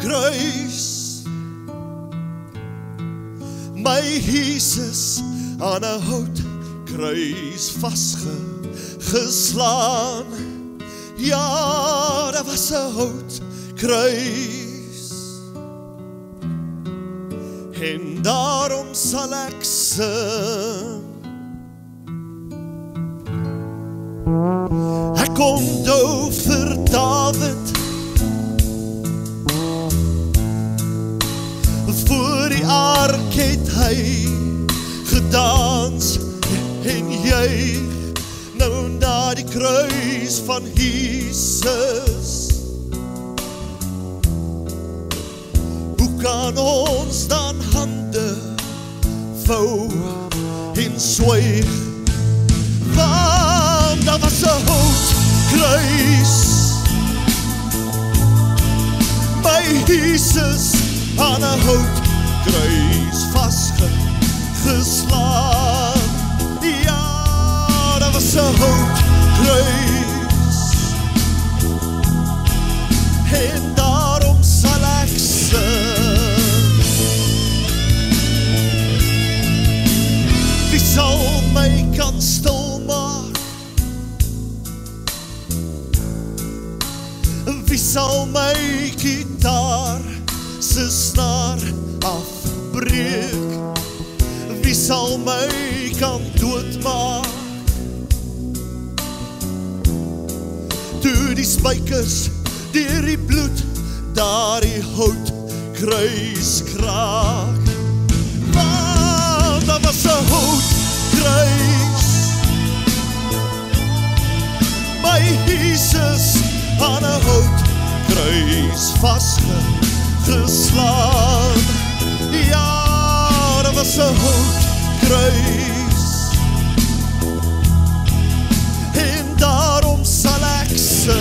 kruis. My Jesus aan 'n houtkruis vasgeslaan. Ja, daar was 'n houtkruis. En daarom sal ek sing. Ek onthou vir Dawid voor die ark het hy gedans en jy nou na die kruis van Jesus. Hoe kan ons dan hande vou en swyg? Want daar was 'n houtkruis. My Jesus aan 'n houtkruis vasgeslaan. Ja, daar was 'n houtkruis. En daarom sal ek sing. Wie sal my kan stilmaak? Wie sal my gitaar se snaar afbreek? Wie sal my kan doodmaak? Toe die spykers deur die bloed daar die houtkruis kraak. Want daar was 'n houtkruis. My Jesus aan 'n houtkruis vasgeslaan. Ja, daar was 'n houtkruis. En daarom sal ek sing.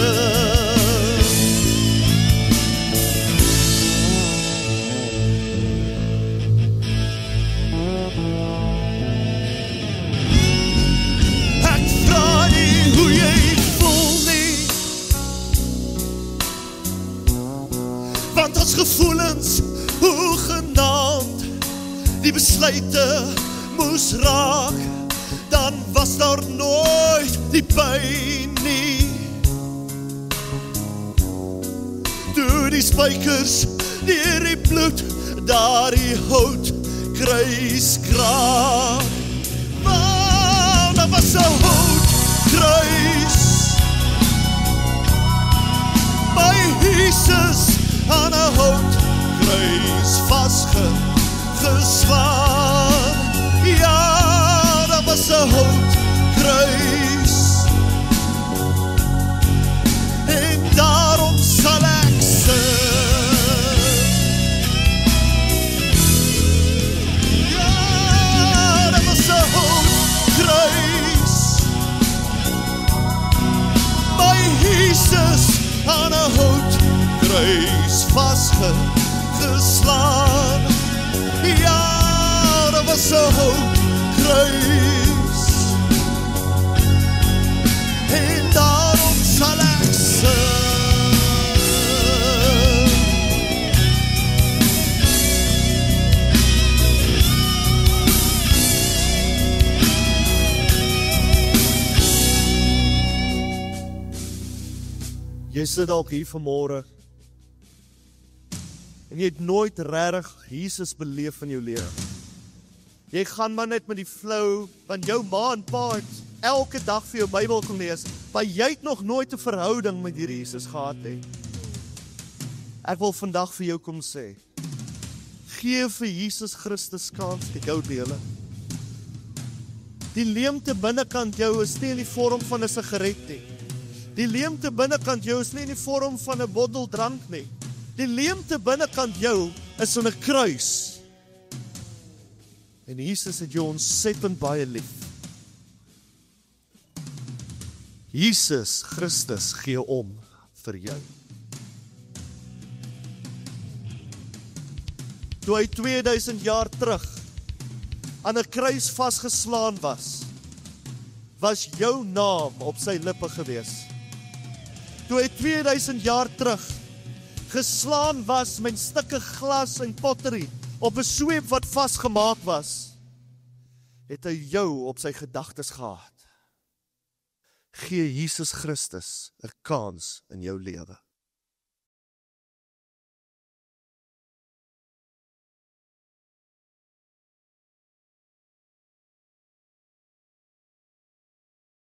Ek vra nie hoe jy voel nie, want ons gevoelens hoegenaamd die besluite moes raak, dan was daar nooit die pyn nie. Toe die spykers deur die bloed daar die houtkruis kraak. Want daar was 'n houtkruis. My Jesus aan 'n houtkruis vasgeslaan. Ja, daar was 'n houtkruis. En daarom sal ek sing. Ja, daar was 'n houtkruis. My Jesus aan 'n houtkruis vasgeslaan. Ja, daar was 'n houtkruis. En daarom sal ek sing. Jy sit dalk hier vanmôre en jy het nooit regtig Jesus beleef in jou lewe. Jy gaan maar net met die flow, want jou ma en pa het elke dag vir jou Bybel gelees, maar jy het nog nooit 'n verhouding met hierdie Jesus gehad nie. Ek wil vandag vir jou kom sê, gee vir Jesus Christus kans, die jou dele. Die leemte binnekant jou is nie in die vorm van 'n sigaret nie. Die leemte binnekant jou is nie in die vorm van 'n bottel drank nie. Die leemte binnekant jou is in 'n kruis. En Jesus het jou ontsettend baie lief. Jesus Christus gee om vir jou. Toe hy 2000 jaar terug aan 'n kruis vasgeslaan was jou naam op sy lippe gewees. Toe hy 2000 jaar terug geslaan was met stukke glas en pottery op 'n sweep wat vasgemaak was, het hy jou op sy gedagtes gehad. Gee Jesus Christus 'n kans in jou lewe.